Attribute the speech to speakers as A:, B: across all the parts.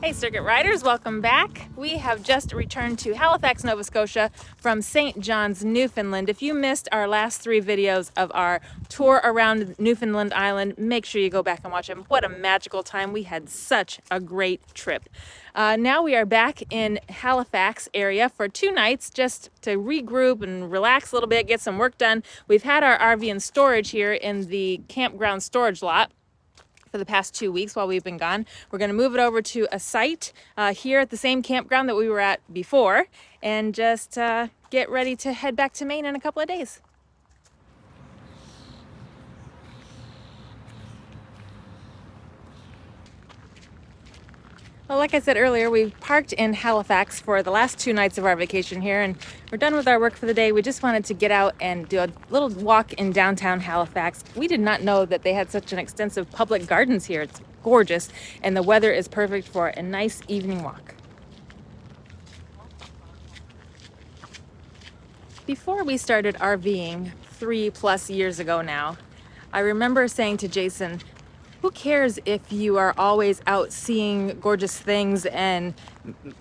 A: Hey Circuit Riders, welcome back. We have just returned to Halifax, Nova Scotia from St. John's, Newfoundland. If you missed our last 3 videos of our tour around Newfoundland Island, make sure you go back and watch them. What a magical time. We had such a great trip. Now we are back in Halifax area for 2 nights just to regroup and relax a little bit, get some work done. We've had our RV in storage here in the campground storage lot for the past 2 weeks while we've been gone. We're going to move it over to a site here at the same campground that we were at before and just get ready to head back to Maine in a couple of days. Well, like I said earlier, we parked in Halifax for the last 2 nights of our vacation here, and we're done with our work for the day. We just wanted to get out and do a little walk in downtown Halifax. We did not know that they had such an extensive public gardens here. It's gorgeous, and the weather is perfect for a nice evening walk. Before we started RVing 3+ years ago now, I remember saying to Jason, who cares if you are always out seeing gorgeous things and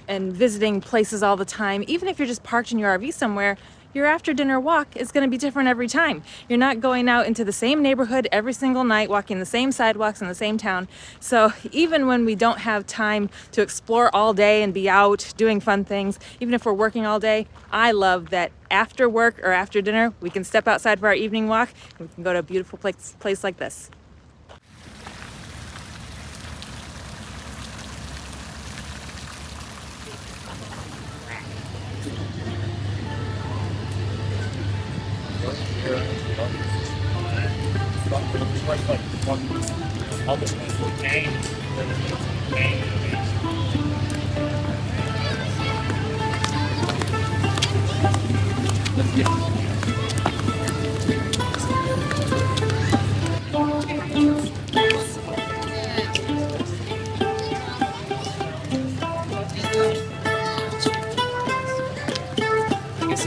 A: visiting places all the time? Even if you're just parked in your RV somewhere, your after dinner walk is going to be different every time. You're not going out into the same neighborhood every single night, walking the same sidewalks in the same town. So even when we don't have time to explore all day and be out doing fun things, even if we're working all day, I love that after work or after dinner, we can step outside for our evening walk and we can go to a beautiful place like this.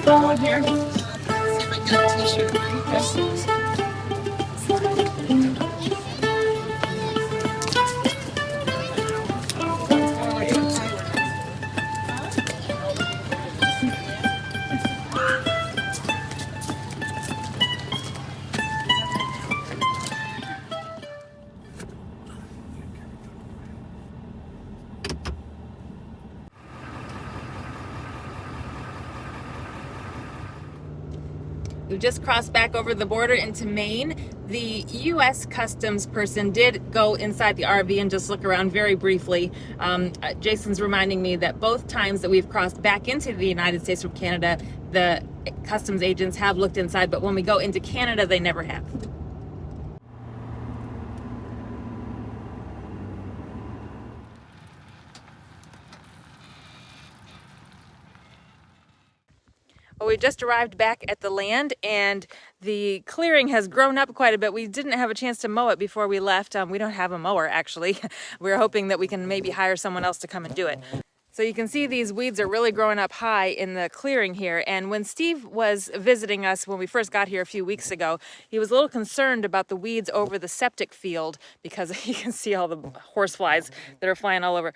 A: Go in here. See if I get a t-shirt. We just crossed back over the border into Maine. The U.S. Customs person did go inside the RV and just look around very briefly. Jason's reminding me that both times that we've crossed back into the United States from Canada, the customs agents have looked inside, but when we go into Canada, they never have. Well, we just arrived back at the land and the clearing has grown up quite a bit. We didn't have a chance to mow it before we left. We don't have a mower, actually. We're hoping that we can maybe hire someone else to come and do it. So you can see these weeds are really growing up high in the clearing here. And when Steve was visiting us when we first got here a few weeks ago, he was a little concerned about the weeds over the septic field because you can see all the horse flies that are flying all over.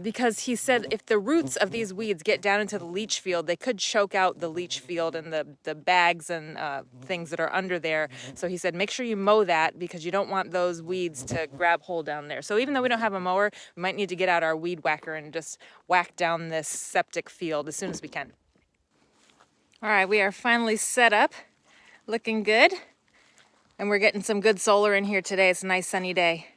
A: Because he said if the roots of these weeds get down into the leach field, they could choke out the leach field and the bags and things that are under there. So he said, make sure you mow that because you don't want those weeds to grab hold down there. So even though we don't have a mower, we might need to get out our weed whacker and just whack down this septic field as soon as we can. All right, we are finally set up, looking good, and we're getting some good solar in here today. It's a nice sunny day.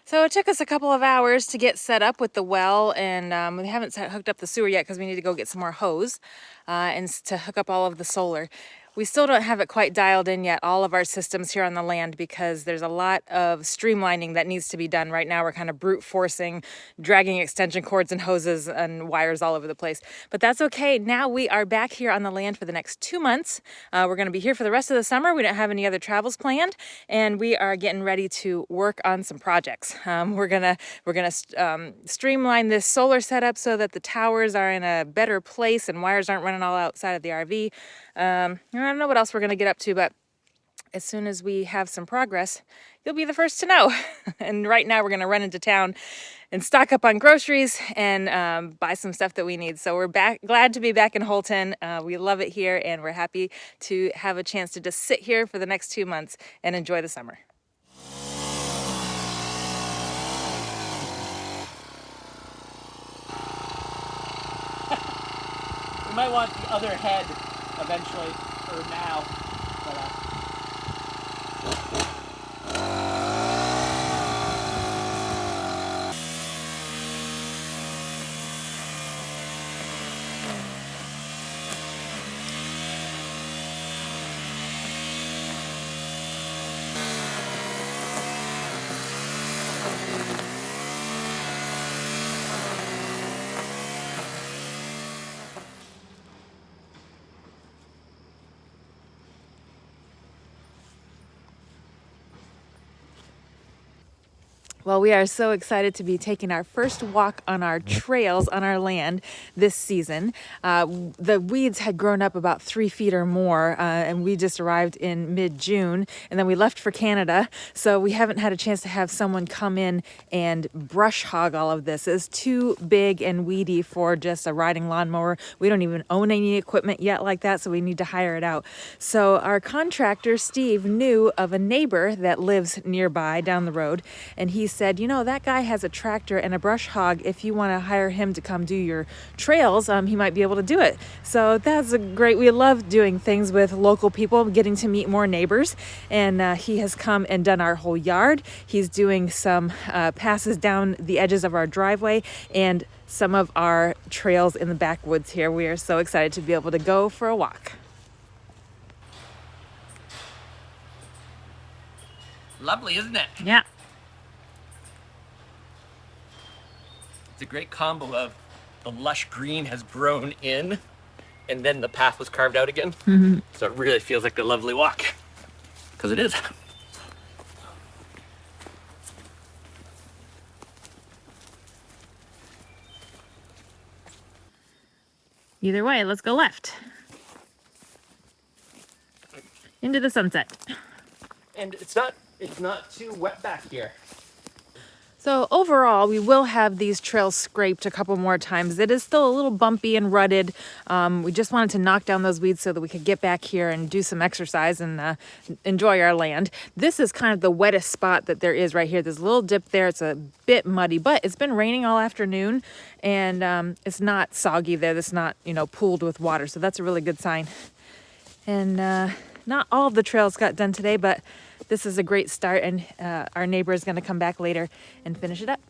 A: So it took us a couple of hours to get set up with the well, and we haven't hooked up the sewer yet because we need to go get some more hose and to hook up all of the solar. We still don't have it quite dialed in yet, all of our systems here on the land, because there's a lot of streamlining that needs to be done. Right now we're kind of brute forcing, dragging extension cords and hoses and wires all over the place. But that's okay. Now we are back here on the land for the next 2 months. We're going to be here for the rest of the summer. We don't have any other travels planned, and we are getting ready to work on some projects. We're gonna streamline this solar setup so that the towers are in a better place and wires aren't running all outside of the RV. I don't know what else we're going to get up to, but as soon as we have some progress, you'll be the first to know. And right now we're going to run into town and stock up on groceries and buy some stuff that we need. So we're glad to be back in Holton. We love it here, and we're happy to have a chance to just sit here for the next 2 months and enjoy the summer.
B: We might want the other head eventually, or now. But,
A: Well, we are so excited to be taking our first walk on our trails on our land this season. The weeds had grown up about 3 feet or more, and we just arrived in mid-June, and then we left for Canada. So we haven't had a chance to have someone come in and brush hog all of this. It's too big and weedy for just a riding lawnmower. We don't even own any equipment yet like that, so we need to hire it out. So our contractor, Steve, knew of a neighbor that lives nearby down the road, and he said, you know, that guy has a tractor and a brush hog. If you want to hire him to come do your trails, he might be able to do it. So that's we love doing things with local people, getting to meet more neighbors. And he has come and done our whole yard. He's doing some passes down the edges of our driveway and some of our trails in the backwoods here. We are so excited to be able to go for a walk.
B: lovely, isn't it?
A: Yeah.
B: It's a great combo of the lush green has grown in, and then the path was carved out again.
A: Mm-hmm.
B: So it really feels like a lovely walk, because it is.
A: Either way, let's go left. Into the sunset.
B: And it's not too wet back here.
A: So overall, we will have these trails scraped a couple more times. It is still a little bumpy and rutted. We just wanted to knock down those weeds so that we could get back here and do some exercise and enjoy our land. This is kind of the wettest spot that there is right here. There's a little dip there. It's a bit muddy, but it's been raining all afternoon, and it's not soggy there. It's not, pooled with water, so that's a really good sign. And not all of the trails got done today, but this is a great start, and our neighbor is going to come back later and finish it up.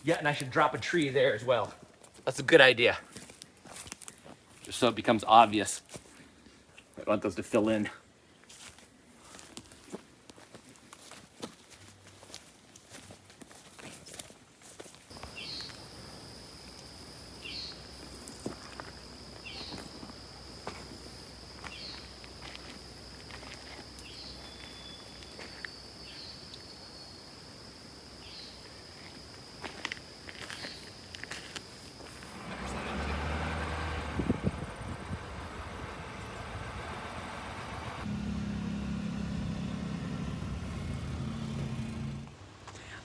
B: Yeah, and I should drop a tree there as well. That's a good idea. Just so it becomes obvious. I want those to fill in.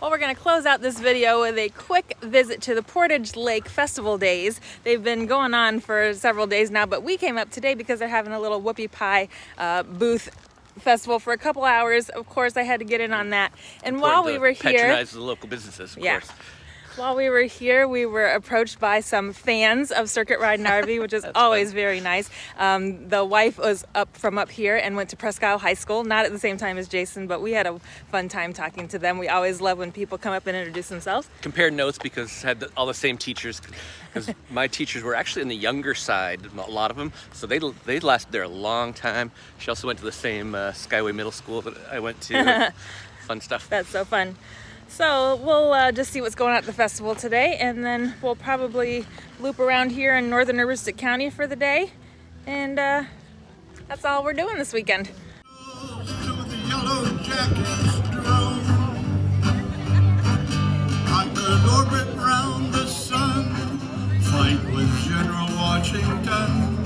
A: Well, we're going to close out this video with a quick visit to the Portage Lake Festival Days. They've been going on for several days now, but we came up today because they're having a little whoopie pie booth festival for a couple hours. Of course, I had to get in on that. And while we were here,
B: patronize the local businesses, of course.
A: While we were here, we were approached by some fans of Circuit Ridin' RV, which is always
B: fun.
A: very nice. The wife was from up here and went to Presque Isle High School, not at the same time as Jason, but we had a fun time talking to them. We always love when people come up and introduce themselves.
B: Compare notes because I had all the same teachers. Because my teachers were actually on the younger side, a lot of them. So they lasted there a long time. She also went to the same Skyway Middle School that I went to. Fun stuff.
A: That's so fun. So we'll just see what's going on at the festival today, and then we'll probably loop around here in northern Aroostook County for the day. And that's all we're doing this weekend.
C: Orbit round the sun, fight with General Washington,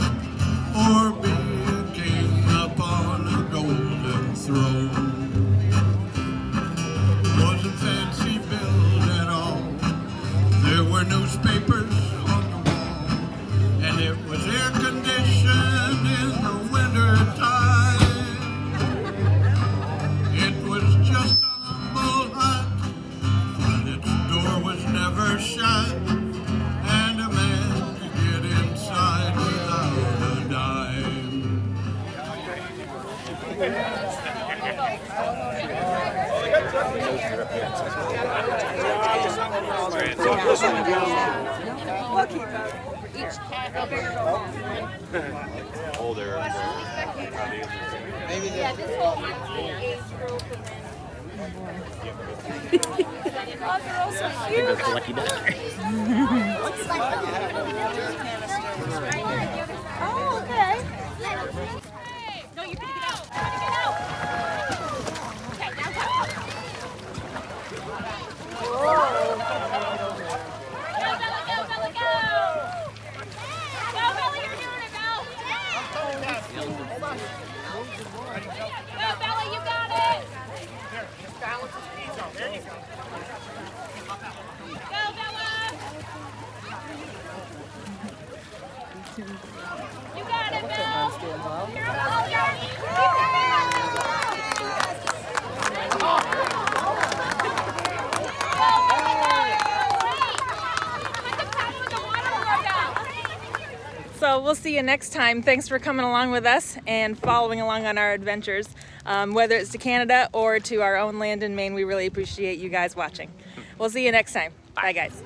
C: or be a king upon a golden throne.
A: We'll keep them.
D: Older.
E: Yeah, this whole age group. Oh, they're all so cute.
B: Lucky dog.
E: Oh, okay.
F: No, you're gonna get out. You're gonna get out. Okay, now go. Go, Bella, go, Bella, go. Go, Bella, you're doing it, Bella. Go, Bella, you got it. Go, Bella. You got it, Bella.
A: So we'll see you next time. Thanks for coming along with us and following along on our adventures. Whether it's to Canada or to our own land in Maine, we really appreciate you guys watching. We'll see you next time. Bye, guys.